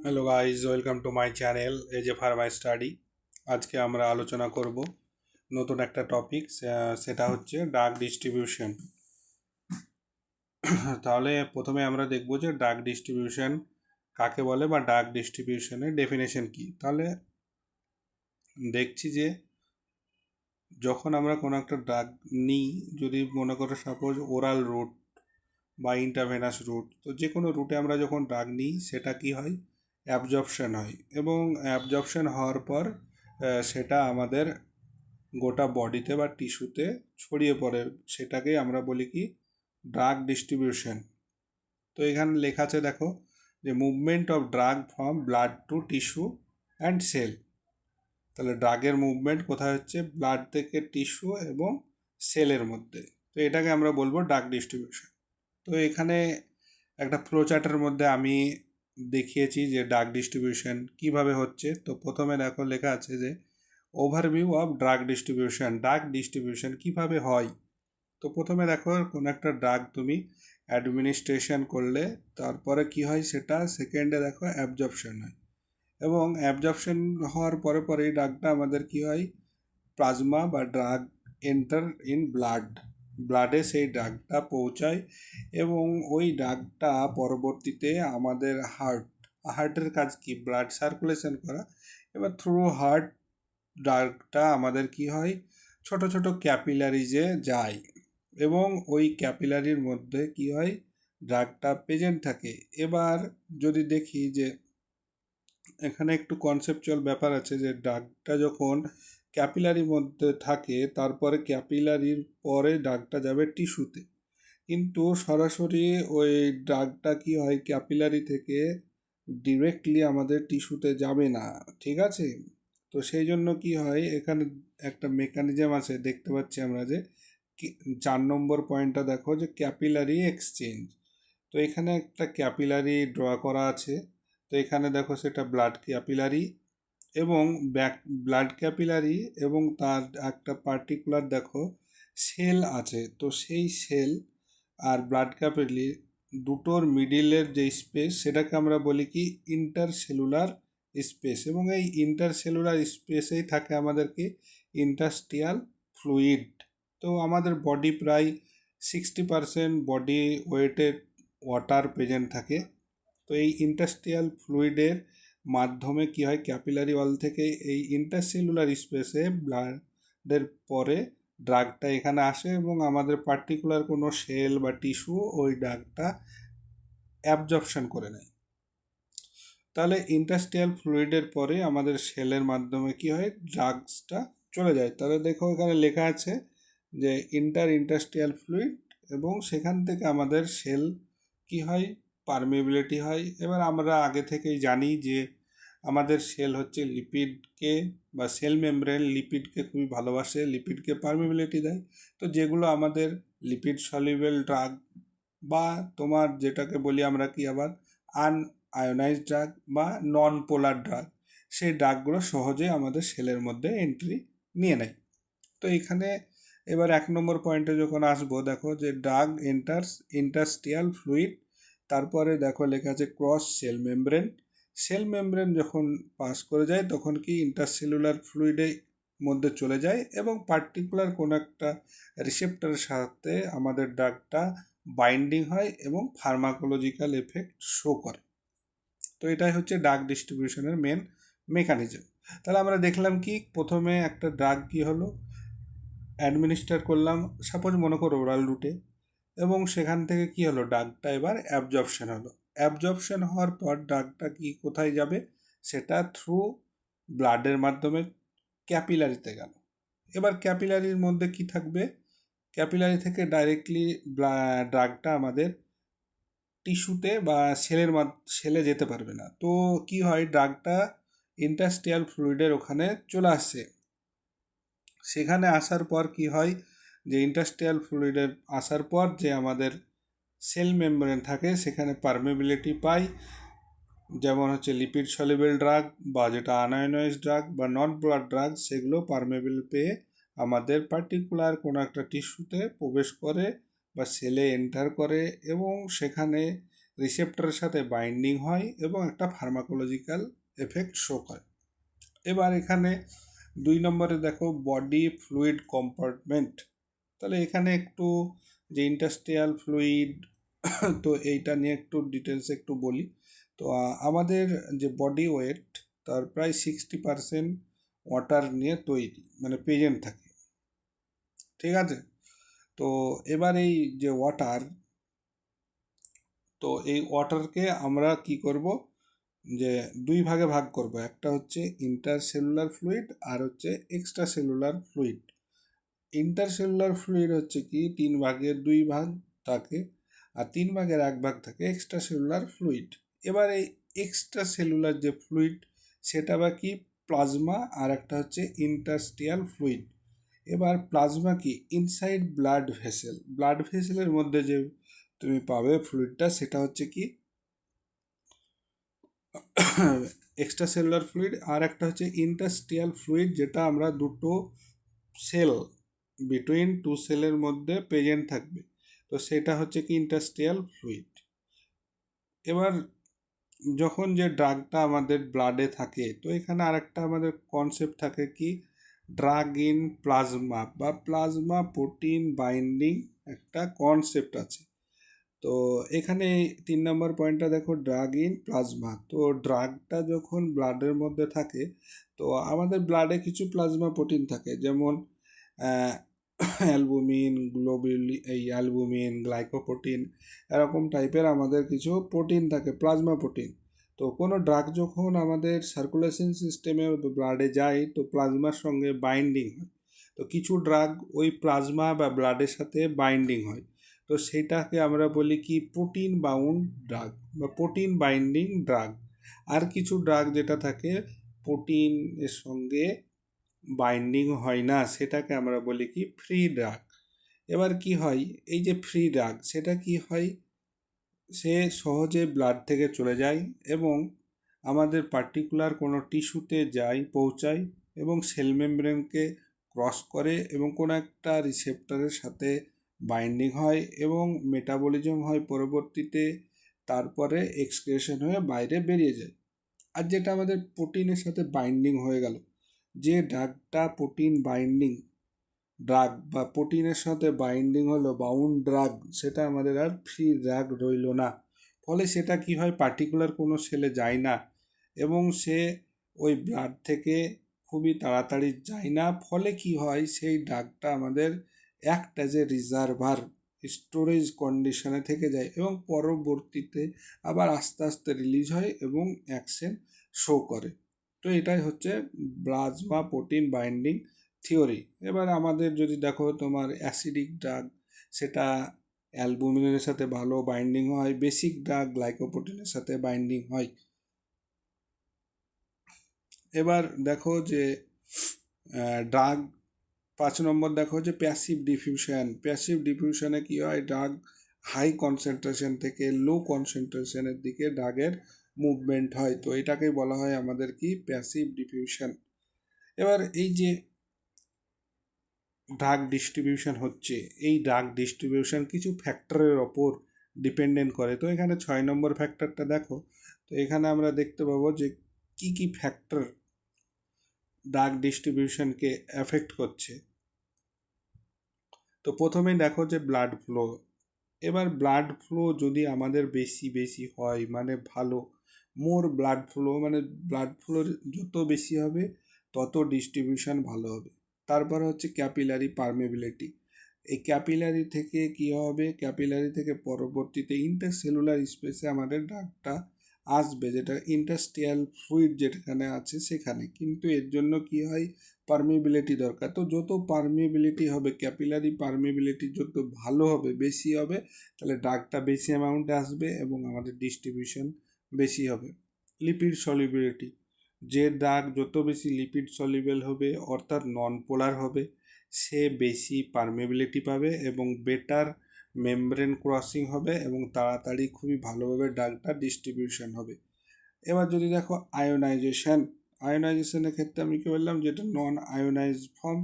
Hello guys, welcome to my channel AJ pharma study. আজকে আমরা আলোচনা করব নতুন একটা টপিক, সেটা হচ্ছে ড্রাগ ডিস্ট্রিবিউশন। তাহলে প্রথমে আমরা দেখব যে ড্রাগ ডিস্ট্রিবিউশন কাকে বলে বা ড্রাগ ডিস্ট্রিবিউশনের ডেফিনেশন কি। তাহলে দেখছি যে যখন আমরা কোনো একটা ড্রাগ নিই, যদি মনে করো সাপোজ ওরাল রুট বা ইন্টারভেনাস রুট, তো যে কোনো রুটে আমরা যখন ড্রাগ নিই সেটা কি হয়, অ্যাবজর্পশন হয়, এবং অ্যাবজর্পশন হওয়ার পর সেটা আমাদের গোটা বডিতে বা টিস্যুতে ছড়িয়ে পড়ে। সেটাকেই আমরা বলি কি, ড্রাগ ডিস্ট্রিবিউশন। তো এখানে লেখা আছে দেখো, যে movement of drug from blood to tissue and cell. তাহলে ড্রাগের মুভমেন্ট কোথায় হচ্ছে, ব্লাড থেকে টিস্যু এবং সেলের মধ্যে। তো এটাকে আমরা বলবো ড্রাগ ডিস্ট্রিবিউশন। তো এখানে একটা ফ্লোচার্টের মধ্যে আমি দেখিয়েছি যে ড্রাগ ডিস্ট্রিবিউশন কিভাবে হচ্ছে। তো প্রথমে দেখো লেখা আছে যে overview of drug distribution, drug distribution কিভাবে হয়। তো প্রথমে দেখো কোনো একটা ড্রাগ তুমি অ্যাডমিনিস্ট্রেশন করলে, তারপরে কি হয় সেটা সেকেন্ডে দেখো অ্যাবজর্পশন হয়, এবং অ্যাবজর্পশন হওয়ার পরে পরে এই ড্রাগটা আমাদের কি হয়, প্লাজমা বা ড্রাগ এন্টার ইন ব্লাড, ব্লাডে সেই ড্রাগটা পৌঁছায়, এবং ওই ড্রাগটা পরবর্তীতে আমাদের হার্টের কাজ কি, ব্লাড সার্কুলেশন করা। এবার থ্রু হার্ট ড্রাগটা আমাদের কি হয়, ছোট ছোট ক্যাপিলারিজে যায়, এবং ওই ক্যাপিলারির মধ্যে কি হয়, ড্রাগটা প্রেজেন্ট থাকে। এবার যদি দেখি যে এখানে একটু কনসেপচুয়াল ব্যাপার আছে, যে ড্রাগটা যখন ক্যাপিলারির মধ্যে থাকে, তারপরে ক্যাপিলারির পরে ড্রাগটা যাবে টিস্যুতে, কিন্তু সরাসরি ওই ড্রাগটা কি হয়, ক্যাপিলারি থেকে ডিরেক্টলি আমাদের টিস্যুতে যাবে না, ঠিক আছে। তো সেই জন্য কি হয়, এখানে একটা মেকানিজম আছে, দেখতে পাচ্ছি আমরা যে 4 নম্বর পয়েন্টটা দেখো, যে ক্যাপিলারি এক্সচেঞ্জ। তো এখানে একটা ক্যাপিলারি ড্র করা আছে। তো এখানে দেখো সেটা ব্লাড ক্যাপিলারি এবং ব্লাড ক্যাপিলারি, এবং তার একটা পার্টিকুলার দেখো সেল আছে। তো সেই সেল আর ব্লাড ক্যাপিলারি দুটোর মিডিলের যে স্পেস, সেটাকে আমরা বলি কি, ইন্টারসেলুলার স্পেস, এবং এই ইন্টারসেলুলার স্পেসেই থাকে আমাদের কি, ইন্টারস্টিয়াল ফ্লুইড। তো আমাদের বডি প্রায় 60% বডি ওয়েটের ওয়াটার প্রেজেন্ট থাকে। তো এই ইন্টারস্টিয়াল ফ্লুইডের মাধ্যমে কি হয়, ক্যাপিলারি ওয়াল থেকে এই ইন্টারসেলুলার স্পেসে ব্লাডের পরে ড্রাগটা এখানে আসে, এবং আমাদের পার্টিকুলার কোনো সেল বা টিস্যু ওই ড্রাগটা অ্যাবজর্পশন করে নেয়। তাহলে ইন্টারস্টিয়াল ফ্লুইডের পরে আমাদের সেলের মাধ্যমে কি হয়, ড্রাগসটা চলে যায়। তাহলে দেখো এখানে লেখা আছে যে ইন্টারস্টিয়াল ফ্লুইড, এবং সেখান থেকে আমাদের সেল কি হয়, পারমিবিলিটি হয়। এবার আমরা আগে থেকেই জানি যে আমাদের সেল হচ্ছে লিপিডকে, বা সেল মেমব্রেন লিপিডকে খুবই ভালোবাসে, লিপিডকে পারমিবিলিটি দেয়। তো যেগুলো আমাদের লিপিড সলিউবল ড্রাগ, বা তোমার যেটাকে বলি আমরা কি আবার আয়োনাইজড ড্রাগ বা নন পোলার ড্রাগ, সেই ড্রাগগুলো সহজে আমাদের সেলের মধ্যে এন্ট্রি নিয়ে নেয়। তো এখানে এবার 1 নম্বর পয়েন্টে যখন আসবো, দেখো যে ড্রাগ এন্টার্স ইন্টারস্টিয়াল ফ্লুইড, তারপরে দেখো লেখা আছে cross cell membrane. Cell membrane যখন পাস করে যায়, তখন কি ইন্টারসেলুলার ফ্লুইডে মধ্যে চলে যায়, এবং পার্টিকুলার কোনো একটা রিসেপ্টরের সাথে আমাদের ড্রাগটা বাইন্ডিং হয়, এবং ফার্মাকোলজিক্যাল এফেক্ট শো করে। তো এটাই হচ্ছে ড্রাগ ডিস্ট্রিবিউশনের মেন মেকানিজম। তাহলে আমরা দেখলাম কি, প্রথমে একটা ড্রাগ কি হলো, অ্যাডমিনিস্টার করলাম, সাপোজ মনে করো ওরাল রুটে, এবং সেখান থেকে কি হলো, ড্রাগটা এবার অ্যাবজর্পশন হলো। অ্যাবজর্পশন হওয়ার পর ড্রাগটা কি কোথায় যাবে, সেটা থ্রু ব্লাডের মাধ্যমে ক্যাপিলারিতে গেল। এবার ক্যাপিলারির মধ্যে কি থাকবে, ক্যাপিলারি থেকে ডাইরেক্টলি ড্রাগটা আমাদের টিস্যুতে বা সেলে যেতে পারবে না। তো কি হয়, ড্রাগটা ইন্টারস্টিয়াল ফ্লুইডের ওখানে চলে আসছে। সেখানে আসার পর কি হয়, যে ইন্টারস্টিয়াল ফ্লুইডের আসার পর যে আমাদের সেল মেমব্রেন থাকে, সেখানে পারমেবিলিটি পাই, যেমন হচ্ছে লিপিড সলিউবল ড্রাগ, বা যেটা আনআয়নাইজড ড্রাগ বা নন পোলার ড্রাগ, সেগুলো পারমেবল পেয়ে আমাদের পার্টিকুলার কোনো একটা টিস্যুতে প্রবেশ করে বা সেলে এন্টার করে, এবং সেখানে রিসেপ্টরের সাথে বাইন্ডিং হয় এবং একটা ফার্মাকোলজিক্যাল এফেক্ট শো করে। এবার এখানে 2 নম্বরে দেখো বডি ফ্লুইড কম্পার্টমেন্ট। তাহলে এখানে একটু যে ইন্টাস্ট্রিয়াল ফ্লুইড তো এইটা নিয়ে একটু ডিটেলসে একটু বলি। তো আমাদের যে বডি ওয়েট তার প্রায় 60% ওয়াটার নিয়ে তৈরি, মানে প্রেজেন্ট থাকে, ঠিক আছে। তো এবার এই যে ওয়াটার, তো এই ওয়াটারকে আমরা কি করব, যে 2 ভাগে ভাগ করব। একটা হচ্ছে ইন্টারসেলুলার ফ্লুইড আর হচ্ছে extra cellular fluid. Intercellular fluid হচ্ছে কি 3 ভাগের 2 ভাগ থাকে, আর 3 ভাগের 1 ভাগ থাকে এক্সট্রা সেলুলার ফ্লুইড। এবার এই এক্সট্রা সেলুলার যে ফ্লুইড সেটা বা কি প্লাজমা, আর একটা হচ্ছে ইন্টারস্টিয়াল ফ্লুইড। এবার প্লাজমা কি ইনসাইড ব্লাড ভেসেল, ব্লাড ভেসেলের মধ্যে যে তুমি পাবে ফ্লুইডটা সেটা হচ্ছে কি এক্সট্রা সেলুলার ফ্লুইড। আর একটা হচ্ছে ইন্টারস্টিয়াল ফ্লুইড, যেটা আমরা দুটো সেল বিটুইন 2 সেলের মধ্যে প্রেজেন্ট থাকবে, তো সেটা হচ্ছে কি ইন্টারস্টিয়াল ফ্লুইড। এবার যখন যে ড্রাগটা আমাদের ব্লাডে থাকে, তো এখানে আরেকটা আমাদের কনসেপ্ট থাকে কি ড্রাগ ইন প্লাজমা বা প্লাজমা প্রোটিন বাইন্ডিং, একটা কনসেপ্ট আছে। তো এখানে 3 নম্বর পয়েন্টটা দেখো ড্রাগ ইন প্লাজমা। তো ড্রাগটা যখন ব্লাডের মধ্যে থাকে, তো আমাদের ব্লাডে কিছু প্লাজমা প্রোটিন থাকে, যেমন অ্যালবুমিন, অ্যালবুমিন, গ্লাইকোপ্রোটিন, এরকম টাইপের আমাদের কিছু প্রোটিন থাকে, প্লাজমা প্রোটিন। তো কোনো ড্রাগ যখন আমাদের সার্কুলেশন সিস্টেমে ব্লাডে যায়, তো প্লাজমার সঙ্গে বাইন্ডিং হয়। তো কিছু ড্রাগ ওই প্লাজমা বা ব্লাডের সাথে বাইন্ডিং হয়, তো সেটাকে আমরা বলি কি প্রোটিন বাউন্ড ড্রাগ বা প্রোটিন বাইন্ডিং ড্রাগ। আর কিছু ড্রাগ যেটা থাকে প্রোটিন এর সঙ্গে বাইন্ডিং হয় না, সেটাকে আমরা বলি কি ফ্রি ড্রাগ। এবার কি হয়, এই যে ফ্রি ড্রাগ সেটা কি হয়, সে সহজে ব্লাড থেকে চলে যায় এবং আমাদের পার্টিকুলার কোনো টিস্যুতে পৌঁছায় এবং সেল মেমব্রেনকে ক্রস করে এবং কোনো একটা রিসেপ্টরের সাথে বাইন্ডিং হয় এবং মেটাবলিজম হয় পরবর্তীতে, তারপরে এক্সক্রিশন হয়ে বাইরে বেরিয়ে যায়। আর যেটা আমাদের প্রোটিনের সাথে বাইন্ডিং হয়ে গেল, যে ড্রাগটা প্রোটিন বাইন্ডিং ড্রাগ বা প্রোটিনের সাথে বাইন্ডিং হলো বাউন্ড ড্রাগ, সেটা আমাদের আর ফ্রি ড্রাগ রইল না। ফলে সেটা কি হয়, পার্টিকুলার কোনো সেলে যায় না এবং সে ওই ব্লাড থেকে খুবই তাড়াতাড়ি যায় না। ফলে কি হয়, সেই ড্রাগটা আমাদের act as a reservoir, storage কন্ডিশনে থেকে যায় এবং পরবর্তীতে আবার আস্তে আস্তে রিলিজ হয় এবং অ্যাকশন শো করে। তো এটাই হচ্ছে প্লাজমা প্রোটিন বাইন্ডিং থিওরি। এবার আমাদের যদি দেখো তোমার অ্যাসিডিক ড্রাগ, সেটা অ্যালবুমিনের সাথে ভালো বাইন্ডিং হয়, বেসিক ড্রাগ গ্লাইকোপ্রোটিনের সাথে বাইন্ডিং হয়। এবার দেখো যে ড্রাগ 5 নম্বর দেখো যে প্যাসিভ ডিফিউশন। প্যাসিভ ডিফিউশনে কী হয়, ড্রাগ হাই কনসেন্ট্রেশন থেকে লো কনসেন্ট্রেশনের দিকে ড্রাগের মুভমেন্ট হয়, তো এটাকে বলা হয় আমাদের কি প্যাসিভ ডিফিউশন। এবার এই যে ড্রাগ ডিস্ট্রিবিউশন হচ্ছে, এই ড্রাগ ডিস্ট্রিবিউশন কিছু ফ্যাক্টরের ওপর ডিপেন্ডেন্ট করে। তো এখানে 6 নম্বর ফ্যাক্টরটা দেখো, তো এখানে আমরা দেখতে পাবো যে কি কি ফ্যাক্টর ড্রাগ ডিস্ট্রিবিউশনকে এফেক্ট করছে। তো প্রথমেই দেখো যে ব্লাড ফ্লো। এবার ব্লাড ফ্লো যদি আমাদের বেশি বেশি হয়, মানে ভালো, মোর ব্লাড ফ্লো, মানে ব্লাড ফ্লোর যত বেশি হবে তত ডিস্ট্রিবিউশন ভালো হবে। তারপর হচ্ছে ক্যাপিলারি পারমেবিলিটি। এই ক্যাপিলারি থেকে কি হবে, ক্যাপিলারি থেকে পরবর্তীতে ইন্টারসেলুলার স্পেসে আমাদের ড্রাগটা আসবে, যেটা ইন্টারস্টিয়াল ফ্লুইড যেখানে আছে সেখানে। কিন্তু এর জন্য কি হয়, পারমিবিলিটি দরকার। তো যত পারমিবিলিটি হবে, ক্যাপিলারি পারমিবিলিটি যত ভালো হবে, বেশি হবে, তাহলে ড্রাগটা বেশি অ্যামাউন্টে আসবে এবং আমাদের ডিস্ট্রিবিউশন বেশি হবে। লিপিড সলিবিলিটি, যে ড্রাগ যত বেশি লিপিড সলিবেল হবে অর্থাৎ নন পোলার হবে, সে বেশি পারমিবিলিটি পাবে এবং বেটার মেমব্রেন ক্রসিং হবে এবং তাড়াতাড়ি খুবই ভালোভাবে ড্রাগটা ডিস্ট্রিবিউশন হবে। এবার যদি দেখো আয়োনাইজেশন, আয়োনাইজেশনের ক্ষেত্রে আমি কি বললাম, যেটা নন আয়োনাইজ ফর্ম,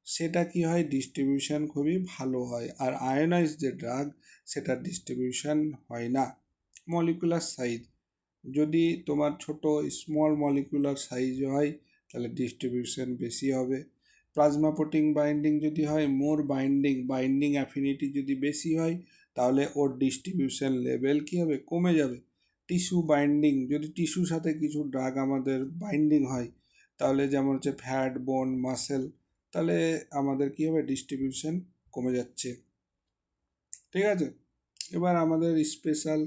সেটা কি হয়, ডিস্ট্রিবিউশন খুবই ভালো হয়। আর আয়োনাইজ যে ড্রাগ, সেটা ডিস্ট্রিবিউশন হয় না। মলিকুলার সাইজ, যদি তোমার ছোট স্মল মলিকুলার সাইজ হয় তাহলে ডিস্ট্রিবিউশন বেশি হবে। প্লাজমা প্রোটিন বাইন্ডিং যদি হয়, মোর বাইন্ডিং অ্যাফিনিটি যদি বেশি হয় তাহলে ওর ডিস্ট্রিবিউশন লেভেল কী হবে, কমে যাবে। টিস্যু বাইন্ডিং, যদি টিস্যুর সাথে কিছু ড্রাগ আমাদের বাইন্ডিং হয় তাহলে যেমন হচ্ছে ফ্যাট, বোন, মাসেল, তাহলে আমাদের কী হবে, ডিস্ট্রিবিউশন কমে যাচ্ছে। ঠিক আছে, এবার আমাদের স্পেশাল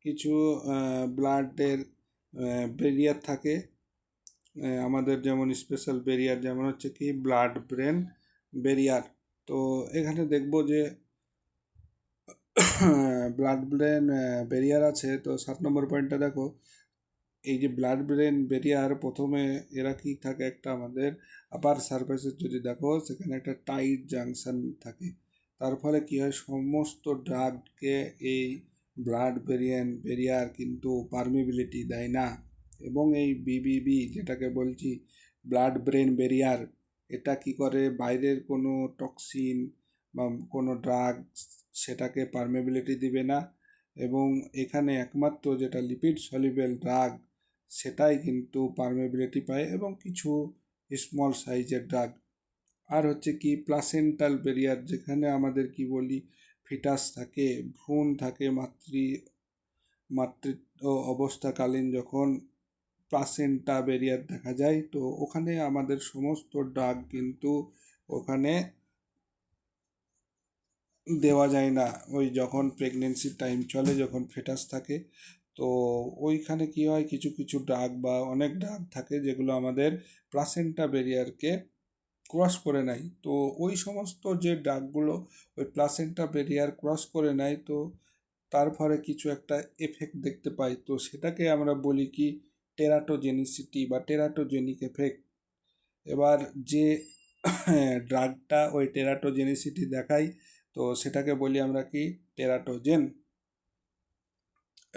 কিছু ব্লাডের ব্যারিয়ার থাকে আমাদের, যেমন স্পেশাল ব্যারিয়ার যেমন হচ্ছে কি ব্লাড ব্রেন ব্যারিয়ার। তো এখানে দেখব যে ব্লাড ব্রেন ব্যারিয়ার আছে। তো 7 নম্বর পয়েন্টটা দেখো, এই যে ব্লাড ব্রেন ব্যারিয়ার, প্রথমে এরা কি থাকে, একটা আমাদের আপার সারফেসের যদি দেখো সেখানে একটা টাইট জাংশন থাকে, তার ফলে কী হয়, সমস্ত ড্রাগকে এই ব্লাড ব্যারিয়ার কিন্তু পারমিবিলিটি দেয় না। এবং এই বিবিবি যেটাকে বলছি ব্লাড ব্রেন ব্যারিয়ার, এটা কি করে, বাইরের কোনো টক্সিন বা কোনো ড্রাগ সেটাকে পারমিবিলিটি দিবে না, এবং এখানে একমাত্র যেটা লিপিড সলিউবল ড্রাগ সেটাই কিন্তু পারমিবিলিটি পায়, এবং কিছু স্মল সাইজের ড্রাগ। আর হচ্ছে কি প্লাসেন্টাল ব্যারিয়ার, যেখানে আমাদের কি বলি ফিটাস থাকে, ভ্রূণ থাকে, মাতৃত্ব অবস্থাকালীন যখন প্লাসেন্টা ব্যারিয়ার দেখা যায়, তো ওখানে আমাদের সমস্ত ড্রাগ কিন্তু ওখানে দেওয়া যায় না। ওই যখন প্রেগনেন্সির টাইম চলে, যখন ফেটাস থাকে, তো ওইখানে কি হয়, কিছু কিছু ড্রাগ বা অনেক ড্রাগ থাকে যেগুলো আমাদের প্লাসেন্টা ব্যারিয়ারকে ক্রস করে নেয়। তো ওই সমস্ত যে ড্রাগগুলো ওই প্লাসেন্টা ব্যারিয়ার ক্রস করে নেয়, তো তার ফলে কিছু একটা এফেক্ট দেখতে পাই, তো সেটাকে আমরা বলি কি টেরাটোজেনিসিটি বা টেরাটোজেনিক এফেক্ট। এবার যে ড্রাগটা ওই টেরাটোজেনিসিটি দেখায়, তো সেটাকে বলি আমরা কি টেরাটোজেন।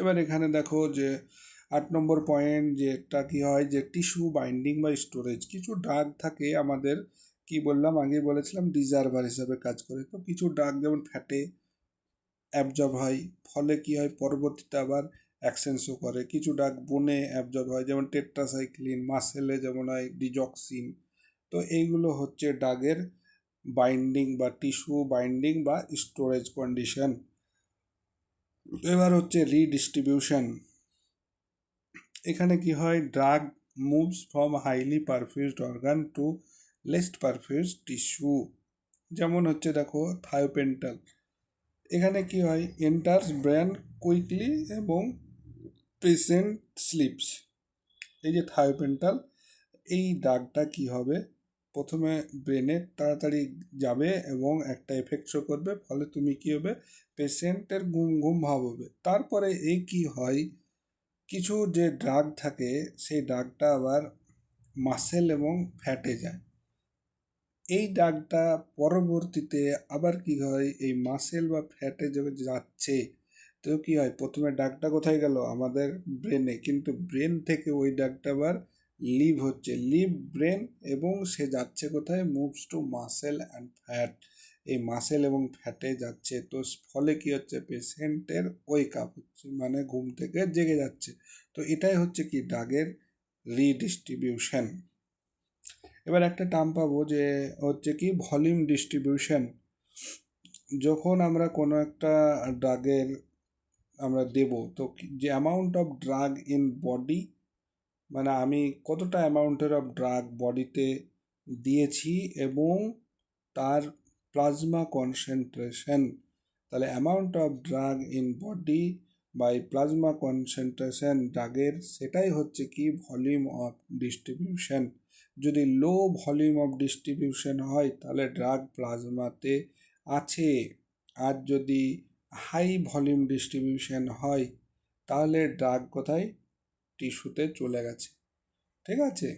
এবার এখানে দেখো যে 8 নম্বর পয়েন্ট, যেটা কি হয়, যে টিস্যু বাইন্ডিং বা স্টোরেজ। কিছু ড্রাগ থাকে আমাদের, কি বললাম আগে বলেছিলাম, ডিজার্ভার হিসাবে কাজ করে। তো কিছু ড্রাগ যেমন ফ্যাটে অ্যাবজর্ব হয়, ফলে কি হয়, পরবর্তীতে আবার অ্যাকশন করে। কিছু ড্রাগ বোনে অ্যাবজর্ব হয়, যেমন টেট্রাসাইক্লিন, মাসেলে যেমন হয় ডিজক্সিন। তো এইগুলো হচ্ছে ড্রাগের বাইন্ডিং বা টিস্যু বাইন্ডিং বা স্টোরেজ কন্ডিশন। এবার হচ্ছে রিডিস্ট্রিবিউশন। এখানে কি হয়, drug moves from highly perfused organ to less perfused tissue. যেমন হচ্ছে দেখো থায়োপেন্টাল, এখানে কি হয়, এন্টার্স ব্রেন কুইকলি এবং পেশেন্ট স্লিপস। এই যে থায়োপেন্টাল, এই ড্রাগটা কি হবে, প্রথমে ব্রেনে তাড়াতাড়ি যাবে এবং একটা এফেক্ট শো করবে, ফলে তুমি কি হবে, পেশেন্টের ঘুম ঘুম ভাব হবে। তারপরে এই কি হয়, কিছু যে ড্রাগ থাকে সেই ড্রাগটা আবার মাসেল এবং ফ্যাটে যায়। এই ড্রাগটা পরবর্তীতে আবার কি হয়, এই মাসেল বা ফ্যাটে যখন যাচ্ছে, তো কি হয়, প্রথমে ড্রাগটা কোথায় গেল, আমাদের ব্রেনে, কিন্তু ব্রেন থেকে ওই ড্রাগটা আবার লিভ ব্রেন, এবং সে যাচ্ছে কোথায়, moves to muscle and fat. এই মাসেল এবং ফ্যাটে যাচ্ছে, তো ফলে কি হচ্ছে, পেশেন্টের ওয়েক আপ হচ্ছে, মানে ঘুম থেকে জেগে যাচ্ছে। তো এটাই হচ্ছে কি ড্রাগের রিডিস্ট্রিবিউশন। এবার একটা টার্ম পাবো যে হচ্ছে কি ভলিউম ডিস্ট্রিবিউশন। যখন আমরা কোনো একটা ড্রাগের আমরা দেব, তো যে amount of drug in body, মানে আমি কতটা অ্যামাউন্টের অফ ড্রাগ বডিতে দিয়েছি এবং তার প্লাজমা কনসেন্ট্রেশন, তাহলে amount of drug in body by plasma concentration ড্রাগের, সেটাই হচ্ছে কি ভলিউম অফ ডিস্ট্রিবিউশন। যদি লো ভলিউম অফ ডিস্ট্রিবিউশন হয় তাহলে ড্রাগ প্লাজমাতে আছে, আর যদি হাই ভলিউম ডিস্ট্রিবিউশন হয় তাহলে ড্রাগ কোথায়, টিস্যুতে চলে গেছে। ঠিক আছে,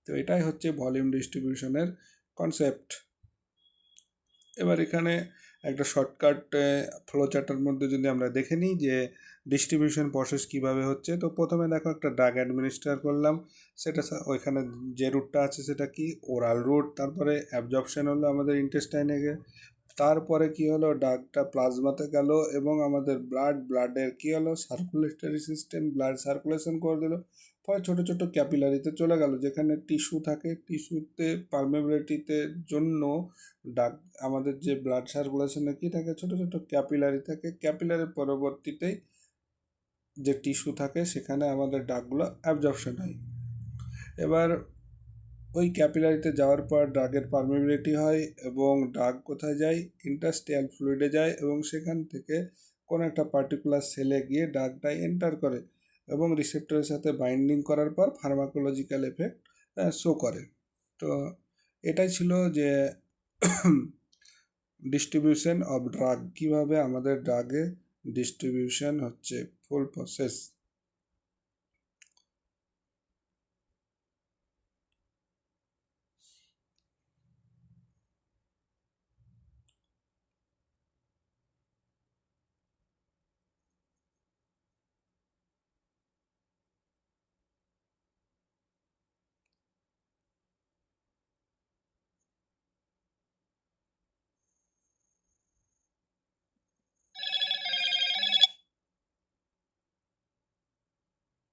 তো এটাই হচ্ছে ভলিউম ডিস্ট্রিবিউশনের কনসেপ্ট। এবার এখানে একটা শর্টকাট ফ্লোচার্টের মধ্যে যদি আমরা দেখে নিই যে ডিস্ট্রিবিউশন প্রসেস কিভাবে হচ্ছে। তো প্রথমে দেখো একটা ড্রাগ অ্যাডমিনিস্টার করলাম, সেটা ওইখানে যে রুটটা আছে সেটা কি ওরাল রুট, তারপরে অ্যাবজর্পশন হলো আমাদের ইন্টেস্টাইনে গিয়ে, তারপরে কি হলো, ড্রাগটা প্লাজমাতে গেল এবং আমাদের ব্লাডের কি হলো, সার্কুলেটরি সিস্টেম ব্লাড সার্কুলেশন করে দিল। পরে ছোট ছোট ক্যাপিলারিতে চলে গেল, যেখানে টিস্যু থাকে, টিস্যুতে পারমেবিলিটিতে জন্য ডাক আমাদের যে ব্লাড সার্কুলেশনে কি থাকে, ছোট ছোট ক্যাপিলারি থাকে। ক্যাপিলারির পরবর্তীতেই যে টিস্যু থাকে সেখানে আমাদের ডাকগুলো অ্যাবজর্পশন হয়। এবার ওই ক্যাপিলারিতে যাওয়ার পর ড্রাগের পারমেবিলিটি হয় এবং ড্রাগ কোথায় যায়, ইন্টারস্টিয়াল ফ্লুইডে যায় এবং সেখান থেকে কোনো একটা পার্টিকুলার সেলে গিয়ে ড্রাগটা এন্টার করে এবং রিসেপ্টরের সাথে বাইন্ডিং করার পর ফার্মাকোলজিক্যাল এফেক্ট শো করে। তো এটাই ছিল যে ডিস্ট্রিবিউশন অফ ড্রাগ, কীভাবে আমাদের ড্রাগে ডিস্ট্রিবিউশন হচ্ছে, ফুল প্রসেস।